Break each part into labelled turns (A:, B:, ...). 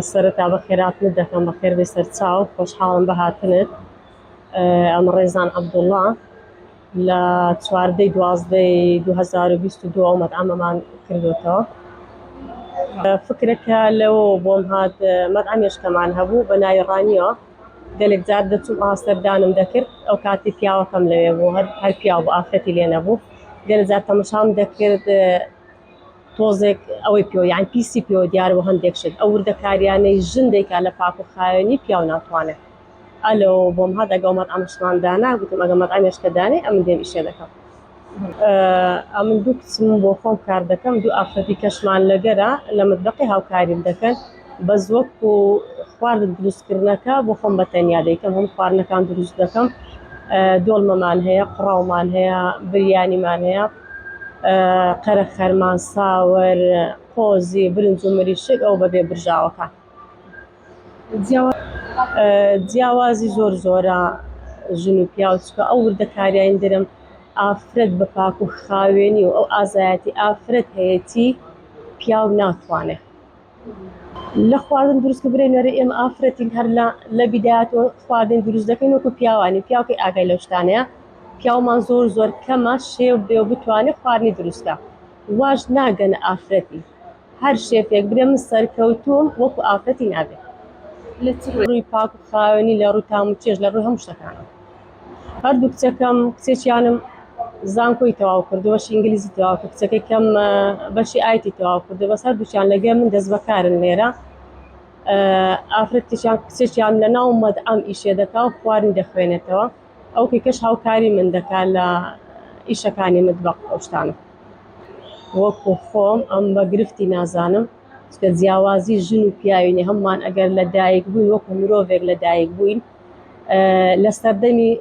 A: سەرەتا بە خێراتنت دەکەم بە خێر بێ سەر چاو خۆشحاڵم بە هاتنت. ئەمە ڕێزان عەبدوڵڵا لە 14/12/2022 مەطعەمەمان کردوتەوە. فکرەکە لەوە بۆم هات مەطعەمێشکەمان هەبوو بە ناوی ڕانیەوە. گەلێک جار دەچووم ئاستەردانم دەکرد، ئەو کاتی پیاوەکەم لەوێ بوو، هەر پیاو بوو، ئافرەتی لێ نەبوو. گەلێک جار تەماشام دەکرد تۆزێک ئەوەی پێوە یان پیسی پێوە دیارەوە هەندێک شت ئەو وردەکاریانەی ژن دەیکا لە پاک و خاوێنی پیاو ناتوانێت. ئەلەوە بۆم هات ئەگەڵ مەطعەمشمان دانا گوتم ئەگە مەطعەمێشکە دانێ ئەمن دێم ئیشێ دەکەم. ئەمن دوو کچم بۆ خۆم کار دەکەم، دوو ئافرەتی کەشمان لەگەرە لە متبەقی هاوکاریم دەکەن. بەس وەکو خواردن دروستکردنەکە بۆ خۆم بەتەنیا دەیکەم، هەموو خواردنەکان دروست دەکەم. دۆڵمەمان هەیە، قڕاومان هەیە، بریانیمان هەیە، قەرە خەرمان، ساوەر، قۆزی، برنج و مریشک ئەو بەبێ برژاوەکان. جیاوازی زۆرە ژن و پیاو چکە ئەو وردەکاریان دەرم ئافرەت بە پاک و خاوێنی و ئەو ئازایەتی ئافرەت هەیەی پیاو ناتوانێت. لە خواردن دروستکردنی نوێرە ئێمە ئافرەتین هەر لە بیدایەتەوە خواردن دروست دەکەین وەکو پیاوانی، پیاوکەی ئاگای لەو شتانەیە، پیاومان زۆر کەمە شێو بێ و بتوانێت خواردنی دروستکە. واش ناگەنە ئافرەتی، هەر شێفێک برێ من سەرکەوتووم وەکو ئافرەتی نابێت. ڕووی پاک و خاوێنی لە ڕووی تام و چێژ لە ڕووی هەموو شتەکانە. هەردوو کچەکەم کچێکیانم زانکۆی تەواو کردو، بەشی ئینگلیزی تەواو کرد، کچەکەی کەم بەشی ئایتی تەواو کردو، بەس هەردووچیان لەگەڵ من دەست بەکارن لێرە. ئافرەتێکیان کچێکیان لە ناو مەطعەم ئیشێ دەکا و خواردنی دەخوێنێتەوە، ئەو کەش هاوکاری من دەکا لە ئیشەکانی متبەق ئەو شتانە. وەکو خۆم ئەم بە گرفتی نازانم، چکە جیاوازی ژن و پیاوینی هەمومان ئەگەر لە دایک بووین وەکو مرۆڤێک لە دایک بووین لە سەردەمی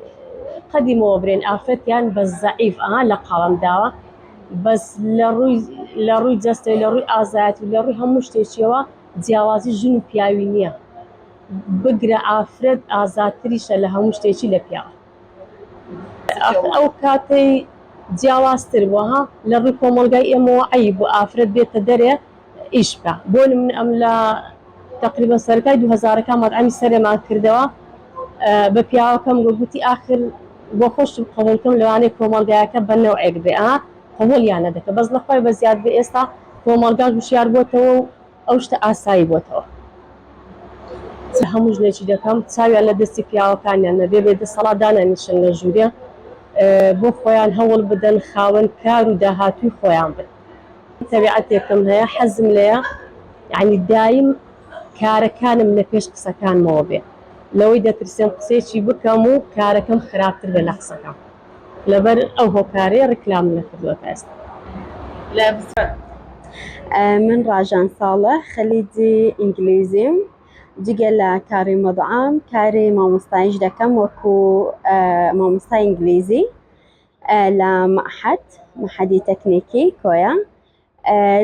A: قەدیمەوە برێن ئافرەتیان بە زەعیف لە قاڵم داوە، بەس لە ڕووی جەستەی لە ڕووی ئازایەت و لە ڕووی هەموو شتێکیەوە جیاوازی ژن و پیاوی نییە. بگرە ئافرەت ئازاتریشە لە هەموو شتێکی لە پیاوە. ئەو کاتەی جیاوازتر بووە لە ڕووی کۆمەڵگای ئێمەوە عەیب بوو ئافرەت بێتە دەرێ ئیش بکە. بۆ من ئەم لە تەقریبەن سەرەتای 2000ەکان مەطعەمی سەرێمان کردەوە، بە پیاوەکەم گوتی ئاخر بۆ خۆشم قبوڵکەم لەوانەیە کۆمەڵگایەکە بە نەوعێک بێ قبوڵیان نەدەکە، بەس لەخوای بەزیاد بێ ئێستا کۆمەڵگاش وشیار بۆتەوە و ئەو شتە ئاسایی بۆتەوە. هەموو ژنێکی دەکەم چاویان لە دەستی پیاوەکانیان نەبێ، بێ دەسەڵات دانەنیشن لە ژوورێ بۆ خۆیان هەوڵ بدەن خاوەن کار و داهاتووی خۆیان بن. تەبیعەتێکم هەیە حەزم لێیە، یعنی دایم کارەکانم لە پێش قسەکانمەوە بێ، لەوەی دەترسێن قسێکی بکەم و کارەکەم خراپتر بێ لە قسەکەم، لەبەر ئەو هۆکارەیە ڕکلام نەکردووەتە ئێستا.
B: من ڕاژان ساڵە خەلیجی ئینگلیزیم، جگە لە کاری مەطعەم کاری مامۆستاییش دەکەم وەکو مامۆستای ئینگلیزی لە مەحەدی تەکنیکی کۆیە.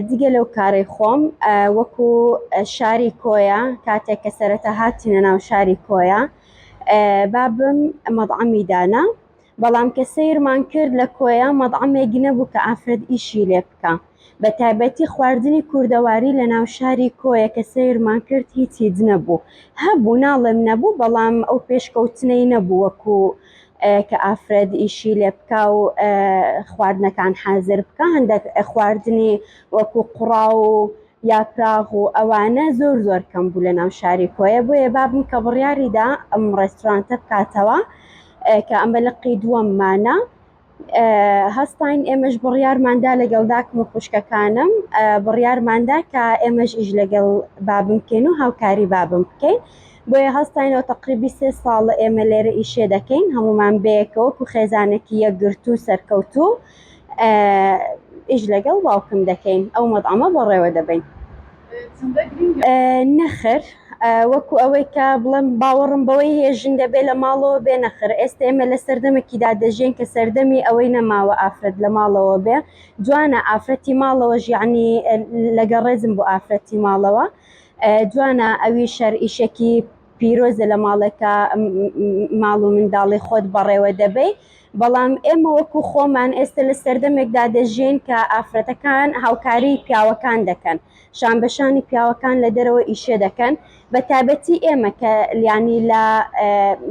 B: دیگە لەو کارەی خۆم وەکو شاری کۆیە کاتێک کە سەرەتا هاتینە ناو شاری کۆیە بابم مەطعەمی دانا، بەڵام کە سەیرمان کرد لە کۆیە مەطعەمێکی نەبوو کە ئافرەت ئیشی لێ بکە، بە تایبەتی خواردنی کوردەواری لە ناو شاری کۆیە کە سەیرمان کرد هیچ نەبوو. هەبوو ناڵێم نەبوو، بەڵام ئەو پێشکەوتنەی نەبوو وەکو کە ئافرەت ئیشی لێ بکە و خواردنەکان حازر بکە. هەندێک خواردنی وەکو قوڕاو و یاپراغ و ئەوانە زۆر کەم بوو لە ناو شاری کۆیە، بۆیە بابم کە بڕیاریدا ئەم ڕێستۆرانتە بکاتەوە کە ئەمە لقی دووەممانە. هەستاین ئێمەش بڕیارماندا لەگەڵ داکم و خوشکەکانم بڕیارماندا کە ئێمەش ئیش لەگەڵ بابم بکەین و هاوکاری بابم بکەین، بۆیە هەستاینەوە تەقریبی 3 ساڵە ئێمە لێرە ئیشێ دەکەین، هەمومان بەیەکەوە و خێزانێکی یەکگرتو سەرکەوتوو ئیش لەگەڵ باوکم دەکەین، ئەو مەطعەمە بەڕێوە دەبین. نەخر وەکو ئەوەی کە بڵێم باوەڕم بەوەی هەیە ژن دەبێ لە ماڵەوە بێ، نەخر. ئێستا ئێمە لە سەردەمێکیدا دەژین کە سەردەمی ئەوەی نەماوە ئافرەت لە ماڵەوە بێ. جوانە ئافرەتی ماڵەوەش یعنی لەگەڕێزم بۆ ئافرەتی ماڵەوە، جوانە ئەوی شەر ئیشێکی پیرۆزە لە ماڵەکە ماڵ و منداڵی خۆت بەڕێوە دەبێ بەڵام ئێمە وەکو خۆمان ئێستا لە سەردەمێکدا دەژین کە ئافرەتەکان هاوکاری پیاوەکان دەکەن شان بەشانی پیاوەکان لە دەرەوە ئیشە دەکەن بە تایبەتی ئێمە کە ینی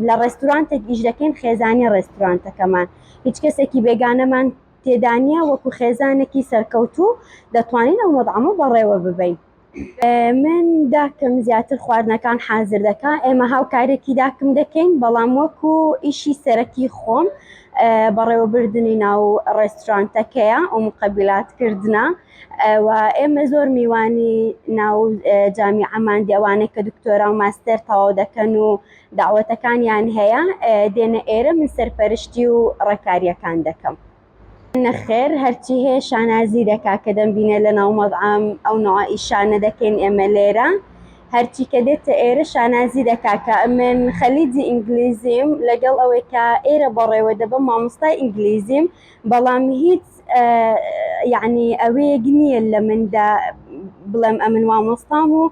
B: لە ڕێستورانتێک ئیش دەکەین خێزانی ڕێستورانتەکەمان هیچ کەسێکی بێگانەمان تێدانە وەکو خێزانێکی سەرکەوتوو دەتوانین ئەو مەطعەمە بەڕێوە ببەین. من داکم زیاتر خواردنەکان حازر دەکا ئێمە هاوکارێکی داکم دەکەین بەڵام وەکو ئیشی سەرەکی خۆم بەڕێوەبردننی ناو ڕێستورانتەکەیە ئەو مقەبلاتکردنە و ئێمە زۆر میوانی ناو جامیعەمان ئەوانەی کە دکتۆرا و ماستەر تەواو دەکەن و داوەتەکانیان هەیە دێنە ئێرە من سەرپەرشتی و ڕێکاریەکان دەکەم. نەخێر هەرچی هەیە شانازی دەکا کە دەمبینە لە ناو مەطعەم ئەو نوعی شانە دەکەین ئێمە لێرە هەرچی کە دێتە ئێرە شانازی دەکا کە من خەلیجی ئینگلیزیم لەگەڵ ئەوەی کە ئێرە بەڕێوە دەبم مامۆستای ئینگلیزیم بەڵام هیچ یعنی ئەوەیەک نییە لە مندا بڵێم ئەمن مامۆستام و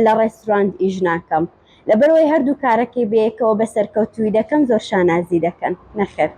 B: لە ڕێستورانت ئیش ناکەم لەبەرەوەی هەردوو کارەکەی بەیەکەوە بە سەرکەوتووی دەکەم زۆر شانازی دەکەن. نەخێر.